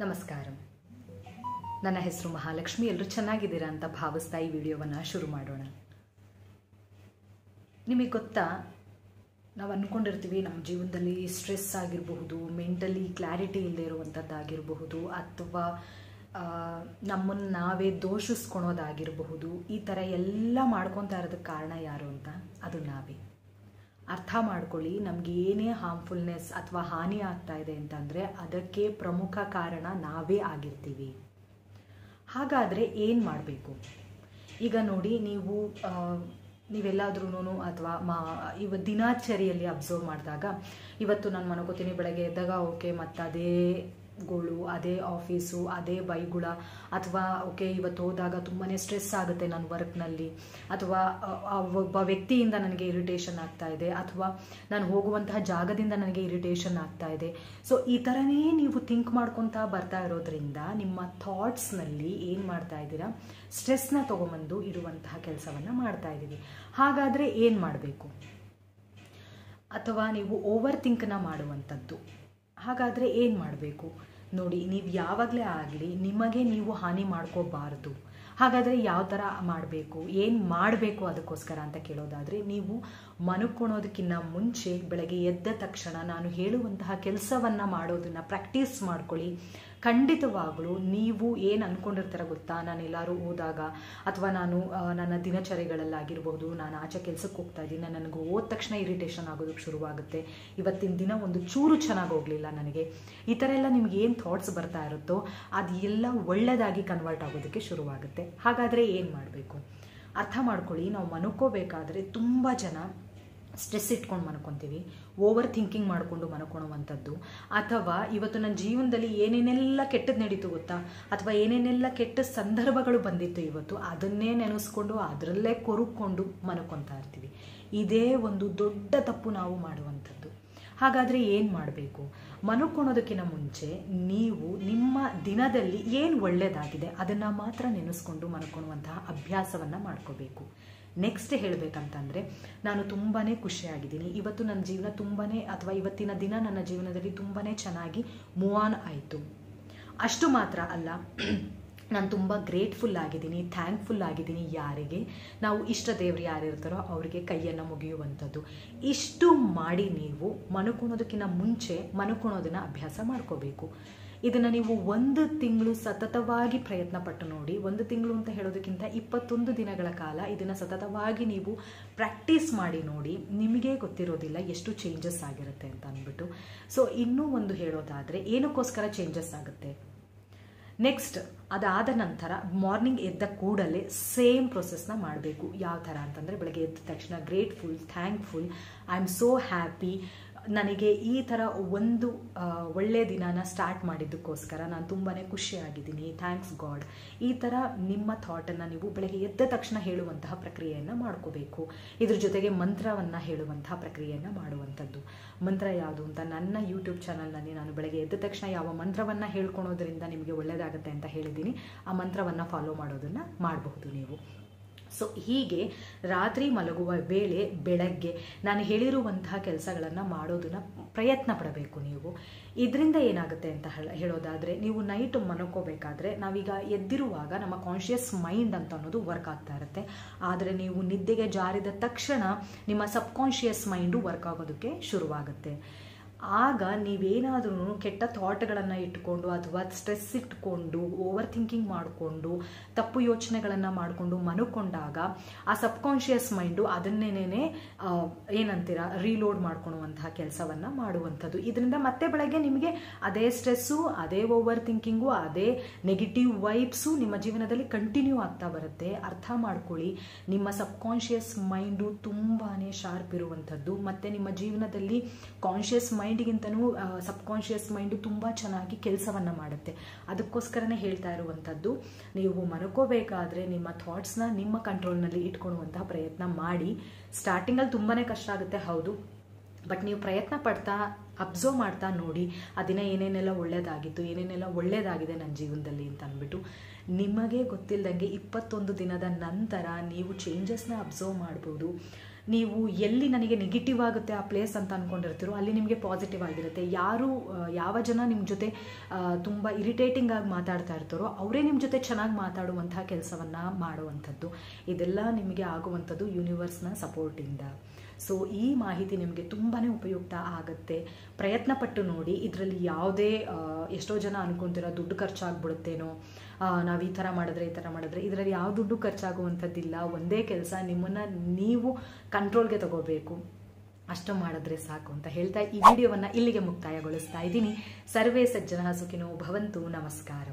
ನಮಸ್ಕಾರ. ನನ್ನ ಹೆಸರು ಮಹಾಲಕ್ಷ್ಮಿ. ಎಲ್ಲರೂ ಚೆನ್ನಾಗಿದ್ದೀರಾ ಅಂತ ಭಾವಿಸ್ತಾ ಈ ವಿಡಿಯೋವನ್ನು ಶುರು ಮಾಡೋಣ. ನಿಮಗೆ ಗೊತ್ತಾ, ನಾವು ಅಂದ್ಕೊಂಡಿರ್ತೀವಿ ನಮ್ಮ ಜೀವನದಲ್ಲಿ ಸ್ಟ್ರೆಸ್ ಆಗಿರಬಹುದು, ಮೆಂಟಲಿ ಕ್ಲಾರಿಟಿ ಇಲ್ಲದೆ ಇರುವಂಥದ್ದಾಗಿರಬಹುದು, ಅಥವಾ ನಮ್ಮನ್ನು ನಾವೇ ದೋಷಿಸ್ಕೊಳೋದಾಗಿರಬಹುದು. ಈ ಥರ ಎಲ್ಲ ಮಾಡ್ಕೊತಾ ಇರೋದಕ್ಕೆ ಕಾರಣ ಯಾರು ಅಂತ, ಅದು ನಾವೇ. ಅರ್ಥ ಮಾಡ್ಕೊಳ್ಳಿ, ನಮಗೆ ಏನೇ ಹಾರ್ಮ್ಫುಲ್ನೆಸ್ ಅಥವಾ ಹಾನಿ ಆಗ್ತಾ ಇದೆ ಅಂತಂದರೆ ಅದಕ್ಕೆ ಪ್ರಮುಖ ಕಾರಣ ನಾವೇ ಆಗಿರ್ತೀವಿ. ಹಾಗಾದರೆ ಏನು ಮಾಡಬೇಕು? ಈಗ ನೋಡಿ, ನೀವೆಲ್ಲಾದ್ರೂ ಅಥವಾ ದಿನಾಚರಿಯಲ್ಲಿ ಅಬ್ಸರ್ವ್ ಮಾಡಿದಾಗ, ಇವತ್ತು ನಾನು ಮನ್ಕೋತೀನಿ ಬೆಳಗ್ಗೆ ಎದ್ದಾಗ ಓಕೆ, ಮತ್ತು ಅದೇ ಗೋಳು, ಅದೇ ಆಫೀಸು, ಅದೇ ಬೈಗುಳ, ಅಥವಾ ಓಕೆ ಇವತ್ತು ಹೋದಾಗ ತುಂಬಾ ಸ್ಟ್ರೆಸ್ ಆಗುತ್ತೆ ನನ್ನ ವರ್ಕ್ನಲ್ಲಿ, ಅಥವಾ ಒಬ್ಬ ವ್ಯಕ್ತಿಯಿಂದ ನನಗೆ ಇರಿಟೇಷನ್ ಆಗ್ತಾ ಇದೆ, ಅಥವಾ ನಾನು ಹೋಗುವಂತಹ ಜಾಗದಿಂದ ನನಗೆ ಇರಿಟೇಷನ್ ಆಗ್ತಾ ಇದೆ. ಸೊ ಈ ಥರನೇ ನೀವು ಥಿಂಕ್ ಮಾಡ್ಕೊತಾ ಬರ್ತಾ ಇರೋದ್ರಿಂದ ನಿಮ್ಮ ಥಾಟ್ಸ್ನಲ್ಲಿ ಏನು ಮಾಡ್ತಾ ಇದ್ದೀರಾ, ಸ್ಟ್ರೆಸ್ನ ತೊಗೊಂಬಂದು ಇರುವಂತಹ ಕೆಲಸವನ್ನು ಮಾಡ್ತಾ ಇದ್ದೀವಿ. ಹಾಗಾದರೆ ಏನು ಮಾಡಬೇಕು? ಅಥವಾ ನೀವು ಓವರ್ ಥಿಂಕ್ನ ಮಾಡುವಂಥದ್ದು. ಹಾಗಾದರೆ ಏನು ಮಾಡಬೇಕು? ನೋಡಿ, ನೀವು ಯಾವಾಗಲೇ ಆಗಲಿ ನಿಮಗೆ ನೀವು ಹಾನಿ ಮಾಡ್ಕೋಬಾರ್ದು. ಹಾಗಾದರೆ ಯಾವ ಥರ ಮಾಡಬೇಕು, ಏನು ಮಾಡಬೇಕು ಅದಕ್ಕೋಸ್ಕರ ಅಂತ ಕೇಳೋದಾದರೆ, ನೀವು ಮಲ್ಕೊಳ್ಳೋದಕ್ಕಿಂತ ಮುಂಚೆ ಬೆಳಗ್ಗೆ ಎದ್ದ ತಕ್ಷಣ ನಾನು ಹೇಳುವಂತಹ ಕೆಲಸವನ್ನು ಮಾಡೋದನ್ನು ಪ್ರಾಕ್ಟೀಸ್ ಮಾಡ್ಕೊಳ್ಳಿ. ಖಂಡಿತವಾಗಲೂ ನೀವು ಏನು ಅಂದ್ಕೊಂಡಿರ್ತಾರ ಗೊತ್ತಾ, ನಾನು ಎಲ್ಲರೂ ಹೋದಾಗ, ಅಥವಾ ನಾನು ನನ್ನ ದಿನಚರಿಗಳಲ್ಲಾಗಿರ್ಬೋದು, ನಾನು ಆಚೆ ಕೆಲಸಕ್ಕೆ ಹೋಗ್ತಾ ಇದ್ದೀನಿ, ನನಗೆ ಹೋದ ತಕ್ಷಣ ಇರಿಟೇಷನ್ ಆಗೋದಕ್ಕೆ ಶುರುವಾಗುತ್ತೆ, ಇವತ್ತಿನ ದಿನ ಒಂದು ಚೂರು ಚೆನ್ನಾಗಿ ಹೋಗಲಿಲ್ಲ ನನಗೆ, ಈ ಥರ ಎಲ್ಲ ನಿಮ್ಗೆ ಏನು ಥಾಟ್ಸ್ ಬರ್ತಾ ಇರುತ್ತೋ ಅದು ಎಲ್ಲ ಒಳ್ಳೆಯದಾಗಿ ಕನ್ವರ್ಟ್ ಆಗೋದಕ್ಕೆ ಶುರುವಾಗುತ್ತೆ. ಹಾಗಾದರೆ ಏನು ಮಾಡಬೇಕು ಅರ್ಥ ಮಾಡ್ಕೊಳ್ಳಿ. ನಾವು ಮನ್ಕೋಬೇಕಾದ್ರೆ ತುಂಬ ಜನ ಸ್ಟ್ರೆಸ್ ಇಟ್ಕೊಂಡು ಮನ್ಕೊತೀವಿ, ಓವರ್ ಥಿಂಕಿಂಗ್ ಮಾಡಿಕೊಂಡು ಮನ್ಕೊಳುವಂಥದ್ದು, ಅಥವಾ ಇವತ್ತು ನನ್ನ ಜೀವನದಲ್ಲಿ ಏನೇನೆಲ್ಲ ಕೆಟ್ಟದ್ದು ನಡೀತು ಗೊತ್ತಾ, ಅಥವಾ ಏನೇನೆಲ್ಲ ಕೆಟ್ಟ ಸಂದರ್ಭಗಳು ಬಂದಿತ್ತು ಇವತ್ತು, ಅದನ್ನೇ ನೆನೆಸ್ಕೊಂಡು ಅದರಲ್ಲೇ ಕೊರುಕೊಂಡು ಮನ್ಕೊತಾ ಇರ್ತೀವಿ. ಇದೇ ಒಂದು ದೊಡ್ಡ ತಪ್ಪು ನಾವು ಮಾಡುವಂಥದ್ದು. ಹಾಗಾದರೆ ಏನು ಮಾಡಬೇಕು? ಮಲ್ಕೊಳ್ಳೋದಕ್ಕಿಂತ ಮುಂಚೆ ನೀವು ನಿಮ್ಮ ದಿನದಲ್ಲಿ ಏನು ಒಳ್ಳೆಯದಾಗಿದೆ ಅದನ್ನು ಮಾತ್ರ ನೆನೆಸ್ಕೊಂಡು ಮಲ್ಕೊಳ್ಳುವಂತಹ ಅಭ್ಯಾಸವನ್ನು ಮಾಡ್ಕೋಬೇಕು. ನೆಕ್ಸ್ಟ್ ಹೇಳಬೇಕಂತಂದರೆ, ನಾನು ತುಂಬಾ ಖುಷಿಯಾಗಿದ್ದೀನಿ, ಇವತ್ತು ನನ್ನ ಜೀವನ ಅಥವಾ ಇವತ್ತಿನ ದಿನ ನನ್ನ ಜೀವನದಲ್ಲಿ ತುಂಬಾ ಚೆನ್ನಾಗಿ ಮೂವ್ ಆನ್ ಆಯಿತು. ಅಷ್ಟು ಮಾತ್ರ ಅಲ್ಲ, ನಾನು ತುಂಬ ಗ್ರೇಟ್ಫುಲ್ ಆಗಿದ್ದೀನಿ, ಥ್ಯಾಂಕ್ಫುಲ್ ಆಗಿದ್ದೀನಿ. ಯಾರಿಗೆ ನಾವು ಇಷ್ಟ ದೇವರು ಯಾರಿರ್ತಾರೋ ಅವರಿಗೆ ಕೈಯನ್ನು ಮುಗಿಯುವಂಥದ್ದು. ಇಷ್ಟು ಮಾಡಿ ನೀವು ಮಲ್ಕೊಳ್ಳೋದಕ್ಕಿಂತ ಮುಂಚೆ ಮಲ್ಕೊಳ್ಳೋದನ್ನು ಅಭ್ಯಾಸ ಮಾಡ್ಕೋಬೇಕು. ಇದನ್ನು ನೀವು 1 ತಿಂಗಳು ಸತತವಾಗಿ ಪ್ರಯತ್ನ ಪಟ್ಟು ನೋಡಿ. 1 ತಿಂಗಳು ಅಂತ ಹೇಳೋದಕ್ಕಿಂತ 21 ದಿನಗಳ ಕಾಲ ಇದನ್ನು ಸತತವಾಗಿ ನೀವು ಪ್ರಾಕ್ಟೀಸ್ ಮಾಡಿ ನೋಡಿ. ನಿಮಗೆ ಗೊತ್ತಿರೋದಿಲ್ಲ ಎಷ್ಟು ಚೇಂಜಸ್ ಆಗಿರುತ್ತೆ ಅಂತ ಅಂದ್ಬಿಟ್ಟು. ಸೊ ಇನ್ನೂ ಒಂದು ಹೇಳೋದಾದರೆ, ಏನಕ್ಕೋಸ್ಕರ ಚೇಂಜಸ್ ಆಗುತ್ತೆ? ನೆಕ್ಸ್ಟ್ ಅದಾದ ನಂತರ ಮಾರ್ನಿಂಗ್ ಎದ್ದ ಕೂಡಲೇ ಸೇಮ್ ಪ್ರೊಸೆಸ್ನ ಮಾಡಬೇಕು. ಯಾವ ಥರ ಅಂತಂದರೆ, ಬೆಳಗ್ಗೆ ಎದ್ದ ತಕ್ಷಣ grateful, thankful, I am so happy, ನನಗೆ ಈ ಥರ ಒಂದು ಒಳ್ಳೆಯ ದಿನಾನ ಸ್ಟಾರ್ಟ್ ಮಾಡಿದ್ದಕ್ಕೋಸ್ಕರ ನಾನು ತುಂಬಾ ಖುಷಿಯಾಗಿದ್ದೀನಿ, ಥ್ಯಾಂಕ್ಸ್ ಗಾಡ್. ಈ ಥರ ನಿಮ್ಮ ಥಾಟನ್ನು ನೀವು ಬೆಳಗ್ಗೆ ಎದ್ದ ತಕ್ಷಣ ಹೇಳುವಂತಹ ಪ್ರಕ್ರಿಯೆಯನ್ನು ಮಾಡ್ಕೋಬೇಕು. ಇದ್ರ ಜೊತೆಗೆ ಮಂತ್ರವನ್ನು ಹೇಳುವಂತಹ ಪ್ರಕ್ರಿಯೆಯನ್ನು ಮಾಡುವಂಥದ್ದು. ಮಂತ್ರ ಯಾವುದು ಅಂತ ನನ್ನ ಯೂಟ್ಯೂಬ್ ಚಾನಲ್ನಲ್ಲಿ ನಾನು ಬೆಳಗ್ಗೆ ಎದ್ದ ತಕ್ಷಣ ಯಾವ ಮಂತ್ರವನ್ನು ಹೇಳ್ಕೊಳೋದ್ರಿಂದ ನಿಮಗೆ ಒಳ್ಳೆಯದಾಗುತ್ತೆ ಅಂತ ಹೇಳಿದ್ದೀನಿ, ಆ ಮಂತ್ರವನ್ನು ಫಾಲೋ ಮಾಡೋದನ್ನು ಮಾಡಬಹುದು ನೀವು. ಸೊ ಹೀಗೆ ರಾತ್ರಿ ಮಲಗುವ ವೇಳೆ ಬೆಳಗ್ಗೆ ನಾನು ಹೇಳಿರುವಂತಹ ಕೆಲಸಗಳನ್ನು ಮಾಡೋದನ್ನು ಪ್ರಯತ್ನ ಪಡಬೇಕು ನೀವು. ಇದರಿಂದ ಏನಾಗುತ್ತೆ ಅಂತ ಹೇಳೋದಾದರೆ, ನೀವು ನೈಟ್ ಮಲ್ಕೋಬೇಕಾದ್ರೆ ನಾವೀಗ ಎದ್ದಿರುವಾಗ ನಮ್ಮ ಕಾನ್ಷಿಯಸ್ ಮೈಂಡ್ ಅಂತ ಅನ್ನೋದು ವರ್ಕ್ ಆಗ್ತಾ ಇರುತ್ತೆ. ಆದರೆ ನೀವು ನಿದ್ದೆಗೆ ಜಾರಿದ ತಕ್ಷಣ ನಿಮ್ಮ ಸಬ್ಕಾನ್ಷಿಯಸ್ ಮೈಂಡು ವರ್ಕ್ ಆಗೋದಕ್ಕೆ ಶುರುವಾಗುತ್ತೆ. ಆಗ ನೀವೇನಾದ್ರೂ ಕೆಟ್ಟ ಥಾಟ್ಗಳನ್ನು ಇಟ್ಕೊಂಡು, ಅಥವಾ ಸ್ಟ್ರೆಸ್ ಇಟ್ಕೊಂಡು, ಓವರ್ ಥಿಂಕಿಂಗ್ ಮಾಡಿಕೊಂಡು, ತಪ್ಪು ಯೋಚನೆಗಳನ್ನು ಮಾಡಿಕೊಂಡು ಮಲ್ಕೊಂಡಾಗ ಆ ಸಬ್ಕಾನ್ಷಿಯಸ್ ಮೈಂಡು ಅದನ್ನೇನೇ ಏನಂತೀರ ರೀಲೋಡ್ ಮಾಡ್ಕೊಳ್ಳುವಂತಹ ಕೆಲಸವನ್ನು ಮಾಡುವಂಥದ್ದು. ಇದರಿಂದ ಮತ್ತೆ ಬೆಳಗ್ಗೆ ನಿಮಗೆ ಅದೇ ಸ್ಟ್ರೆಸ್ಸು, ಅದೇ ಓವರ್ ಥಿಂಕಿಂಗು, ಅದೇ ನೆಗೆಟಿವ್ ವೈಬ್ಸು ನಿಮ್ಮ ಜೀವನದಲ್ಲಿ ಕಂಟಿನ್ಯೂ ಆಗ್ತಾ ಬರುತ್ತೆ. ಅರ್ಥ ಮಾಡ್ಕೊಳ್ಳಿ, ನಿಮ್ಮ ಸಬ್ಕಾನ್ಷಿಯಸ್ ಮೈಂಡು ತುಂಬಾ ಶಾರ್ಪ್ ಇರುವಂಥದ್ದು. ಮತ್ತು ನಿಮ್ಮ ಜೀವನದಲ್ಲಿ ಕಾನ್ಷಿಯಸ್ ಮೈಂಡಿಗಿಂತನೂ ಸಬ್ಕಾನ್ಷಿಯಸ್ ಮೈಂಡು ತುಂಬ ಚೆನ್ನಾಗಿ ಕೆಲಸವನ್ನು ಮಾಡುತ್ತೆ. ಅದಕ್ಕೋಸ್ಕರನೇ ಹೇಳ್ತಾ ಇರುವಂಥದ್ದು, ನೀವು ಮಲ್ಕೋಬೇಕಾದ್ರೆ ನಿಮ್ಮ ಥಾಟ್ಸ್ನ ನಿಮ್ಮ ಕಂಟ್ರೋಲ್ನಲ್ಲಿ ಇಟ್ಕೊಳ್ಳುವಂತಹ ಪ್ರಯತ್ನ ಮಾಡಿ. ಸ್ಟಾರ್ಟಿಂಗಲ್ಲಿ ತುಂಬಾ ಕಷ್ಟ ಆಗುತ್ತೆ, ಹೌದು, ಬಟ್ ನೀವು ಪ್ರಯತ್ನ ಪಡ್ತಾ ಅಬ್ಸರ್ವ್ ಮಾಡ್ತಾ ನೋಡಿ, ಆ ದಿನ ಏನೇನೆಲ್ಲ ಒಳ್ಳೆಯದಾಗಿತ್ತು, ಏನೇನೆಲ್ಲ ಒಳ್ಳೆಯದಾಗಿದೆ ನನ್ನ ಜೀವನದಲ್ಲಿ ಅಂತ ಅಂದ್ಬಿಟ್ಟು ನಿಮಗೆ ಗೊತ್ತಿಲ್ಲದಂಗೆ 21 ದಿನದ ನಂತರ ನೀವು ಚೇಂಜಸ್ನ ಅಬ್ಸರ್ವ್ ಮಾಡ್ಬೋದು. ನೀವು ಎಲ್ಲಿ ನನಗೆ ನೆಗೆಟಿವ್ ಆಗುತ್ತೆ ಆ ಪ್ಲೇಸ್ ಅಂತ ಅಂದ್ಕೊಂಡಿರ್ತೀರೋ ಅಲ್ಲಿ ನಿಮಗೆ ಪಾಸಿಟಿವ್ ಆಗಿರುತ್ತೆ. ಯಾವ ಜನ ನಿಮ್ಮ ಜೊತೆ ತುಂಬ ಇರಿಟೇಟಿಂಗ್ ಆಗಿ ಮಾತಾಡ್ತಾ ಇರ್ತಾರೋ ಅವರೇ ನಿಮ್ಮ ಜೊತೆ ಚೆನ್ನಾಗಿ ಮಾತಾಡುವಂತಹ ಕೆಲಸವನ್ನು ಮಾಡುವಂಥದ್ದು. ಇದೆಲ್ಲ ನಿಮಗೆ ಆಗುವಂಥದ್ದು ಯೂನಿವರ್ಸ್ನ ಸಪೋರ್ಟಿಂದ. ಸೊ ಈ ಮಾಹಿತಿ ನಿಮಗೆ ತುಂಬಾ ಉಪಯುಕ್ತ ಆಗುತ್ತೆ. ಪ್ರಯತ್ನ ಪಟ್ಟು ನೋಡಿ. ಇದರಲ್ಲಿ ಯಾವುದೇ ಎಷ್ಟೋ ಜನ ಅನ್ಕೊಂತೀರ ದುಡ್ಡು ಖರ್ಚಾಗ್ಬಿಡುತ್ತೇನೋ, ನಾವು ಈ ಥರ ಮಾಡಿದ್ರೆ ಇದರಲ್ಲಿ ಯಾವ ದುಡ್ಡು ಖರ್ಚಾಗುವಂಥದ್ದಿಲ್ಲ. ಒಂದೇ ಕೆಲಸ, ನಿಮ್ಮನ್ನು ನೀವು ಕಂಟ್ರೋಲ್ಗೆ ತಗೋಬೇಕು, ಅಷ್ಟು ಮಾಡಿದ್ರೆ ಸಾಕು ಅಂತ ಹೇಳ್ತಾ ಈ ವಿಡಿಯೋವನ್ನು ಇಲ್ಲಿಗೆ ಮುಕ್ತಾಯಗೊಳಿಸ್ತಾ ಇದ್ದೀನಿ. ಸರ್ವೇ ಸಜ್ಜನಃ ಸುಖಿನೋ ಭವಂತು. ನಮಸ್ಕಾರ.